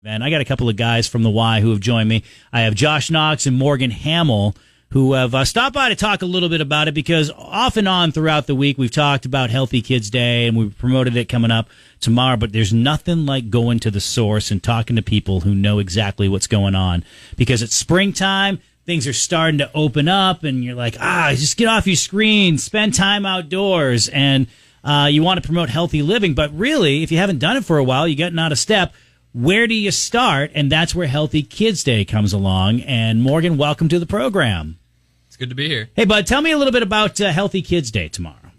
And I got a couple of guys from the Y who have joined me. I have Josh Knox and Morgan Hamel who have stopped by to talk a little bit about it because off and on throughout the week we've talked about Healthy Kids Day and we've promoted it coming up tomorrow, but there's nothing like going to the source and talking to people who know exactly what's going on because it's springtime. Things are starting to open up and you're like, just get off your screen, spend time outdoors, and you want to promote healthy living. But really, if you haven't done it for a while, you're getting out of step. Where do you start? And that's where Healthy Kids Day comes along. And Morgan, welcome to the program. It's good to be here. Hey, bud, tell me a little bit about Healthy Kids Day tomorrow.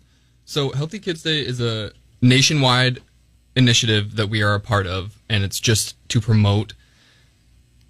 So Healthy Kids Day is a nationwide initiative that we are a part of, and it's just to promote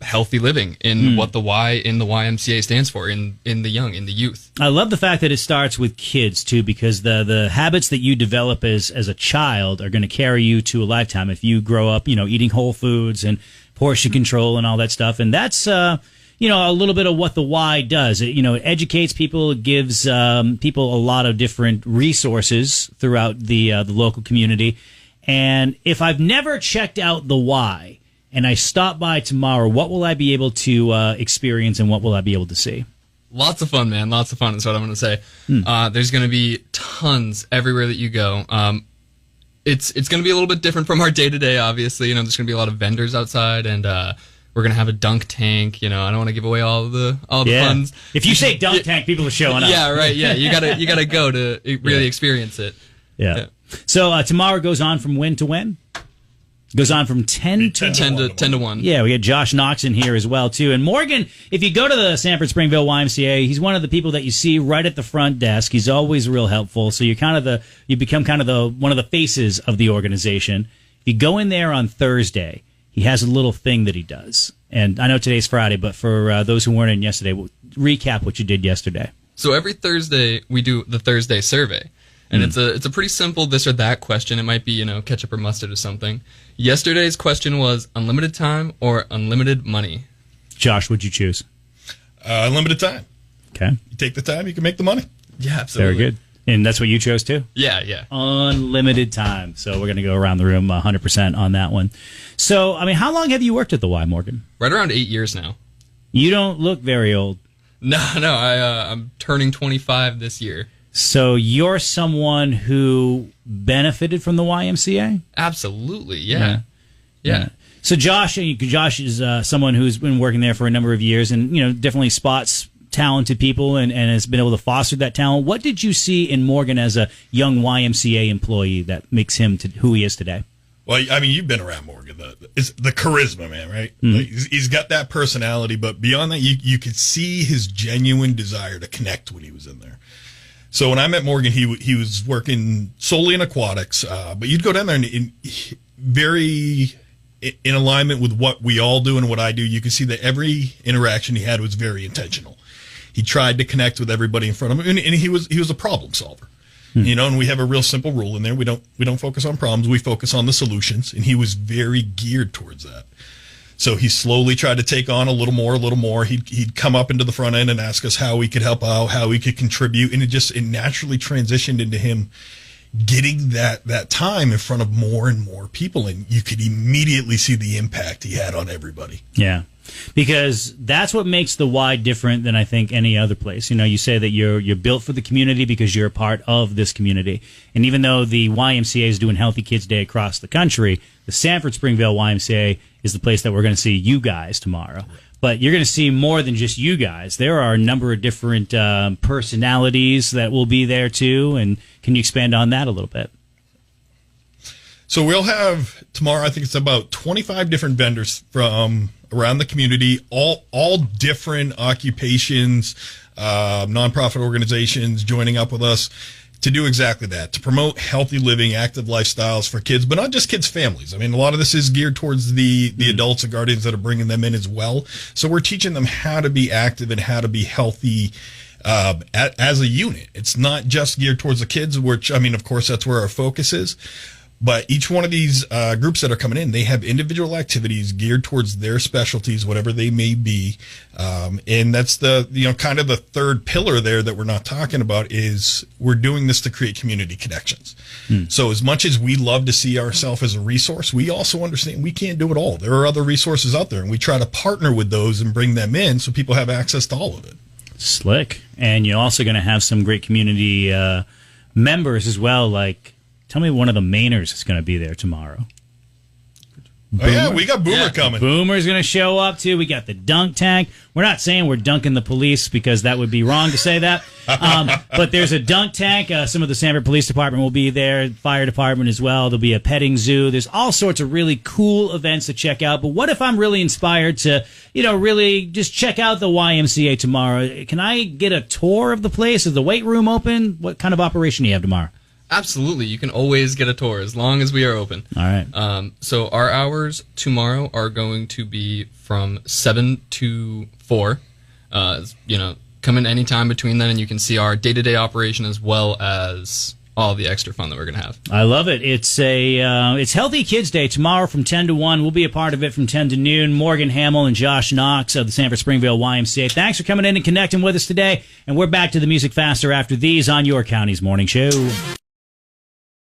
healthy living in what the Y in the YMCA stands for, in the young, in the youth. I love the fact that it starts with kids too, because the habits that you develop as a child are going to carry you to a lifetime if you grow up, eating whole foods and portion control and all that stuff. And that's a little bit of what the Y does. It educates people, it gives people a lot of different resources throughout the local community. And if I've never checked out the Y and I stop by tomorrow, what will I be able to experience and what will I be able to see? Lots of fun, man. Lots of fun is what I'm going to say. There's going to be tons everywhere that you go. It's going to be a little bit different from our day-to-day, obviously. There's going to be a lot of vendors outside, and we're going to have a dunk tank. I don't want to give away all the funds. If you say dunk tank, people are showing up. Yeah, right. Yeah, you gotta go to really experience it. Yeah. So tomorrow goes on from when to when? Goes on from 10 to 1. Yeah, we got Josh Knox in here as well, too. And Morgan, if you go to the Sanford Springvale YMCA, he's one of the people that you see right at the front desk. He's always real helpful. So you become one of the faces of the organization. If you go in there on Thursday, he has a little thing that he does. And I know today's Friday, but for those who weren't in yesterday, recap what you did yesterday. So every Thursday, we do the Thursday survey. And it's a pretty simple this or that question. It might be, ketchup or mustard or something. Yesterday's question was unlimited time or unlimited money. Josh, what'd you choose? Unlimited time. Okay. You take the time, you can make the money. Yeah, absolutely. Very good. And that's what you chose too? Yeah. Unlimited time. So we're going to go around the room 100% on that one. So, how long have you worked at the Y, Morgan? Right around 8 years now. You don't look very old. No, I'm turning 25 this year. So you're someone who benefited from the YMCA? Absolutely, yeah. So Josh is someone who's been working there for a number of years and, definitely spots talented people and has been able to foster that talent. What did you see in Morgan as a young YMCA employee that makes him who he is today? Well, you've been around Morgan. It's the charisma, man, right? Mm-hmm. Like, he's got that personality, but beyond that, you could see his genuine desire to connect when he was in there. So when I met Morgan, he was working solely in aquatics, but you'd go down there and very in alignment with what we all do and what I do. You can see that every interaction he had was very intentional. He tried to connect with everybody in front of him, and he was a problem solver. And we have a real simple rule in there. We don't focus on problems. We focus on the solutions, and he was very geared towards that. So he slowly tried to take on a little more. He'd come up into the front end and ask us how we could help out, how we could contribute, and it naturally transitioned into him getting that time in front of more and more people, and you could immediately see the impact he had on everybody. Yeah. Because that's what makes the Y different than I think any other place. You say that you're built for the community because you're a part of this community. And even though the YMCA is doing Healthy Kids Day across the country, the Sanford Springvale YMCA is the place that we're going to see you guys tomorrow. But you're going to see more than just you guys. There are a number of different personalities that will be there too. And can you expand on that a little bit? So we'll have tomorrow, I think it's about 25 different vendors from around the community, all different occupations, nonprofit organizations joining up with us to do exactly that, to promote healthy living, active lifestyles for kids, but not just kids' families. A lot of this is geared towards the adults and guardians that are bringing them in as well. So we're teaching them how to be active and how to be healthy as a unit. It's not just geared towards the kids, which, of course, that's where our focus is. But each one of these groups that are coming in, they have individual activities geared towards their specialties, whatever they may be. And that's the, kind of the third pillar there that we're not talking about is we're doing this to create community connections. So as much as we love to see ourselves as a resource, we also understand we can't do it all. There are other resources out there, and we try to partner with those and bring them in so people have access to all of it. Slick. And you're also going to have some great community members as well, like, tell me one of the Mainers is going to be there tomorrow. Oh, yeah, we got Boomer coming. Boomer's going to show up, too. We got the dunk tank. We're not saying we're dunking the police because that would be wrong to say that. But there's a dunk tank. Some of the Sanford Police Department will be there, fire department as well. There'll be a petting zoo. There's all sorts of really cool events to check out. But what if I'm really inspired to, really just check out the YMCA tomorrow? Can I get a tour of the place? Is the weight room open? What kind of operation do you have tomorrow? Absolutely. You can always get a tour as long as we are open. All right. So our hours tomorrow are going to be from 7 to 4. Come in any time between then, and you can see our day-to-day operation as well as all the extra fun that we're going to have. I love it. It's it's Healthy Kids Day tomorrow from 10 to 1. We'll be a part of it from 10 to noon. Morgan Hamel and Josh Knox of the Sanford Springvale YMCA. Thanks for coming in and connecting with us today. And we're back to the music faster after these on your county's morning show.